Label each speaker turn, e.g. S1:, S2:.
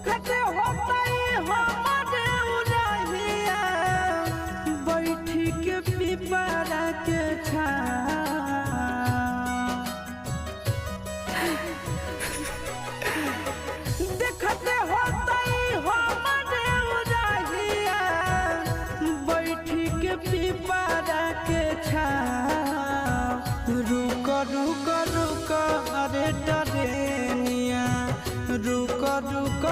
S1: देखते होता हमारे उड़हिया बैठी के पिपरा के देखते होता हमारे उड़हिया बैठी के पिपरा के रुक रुक रुक अरे डरेनिया रुक रुक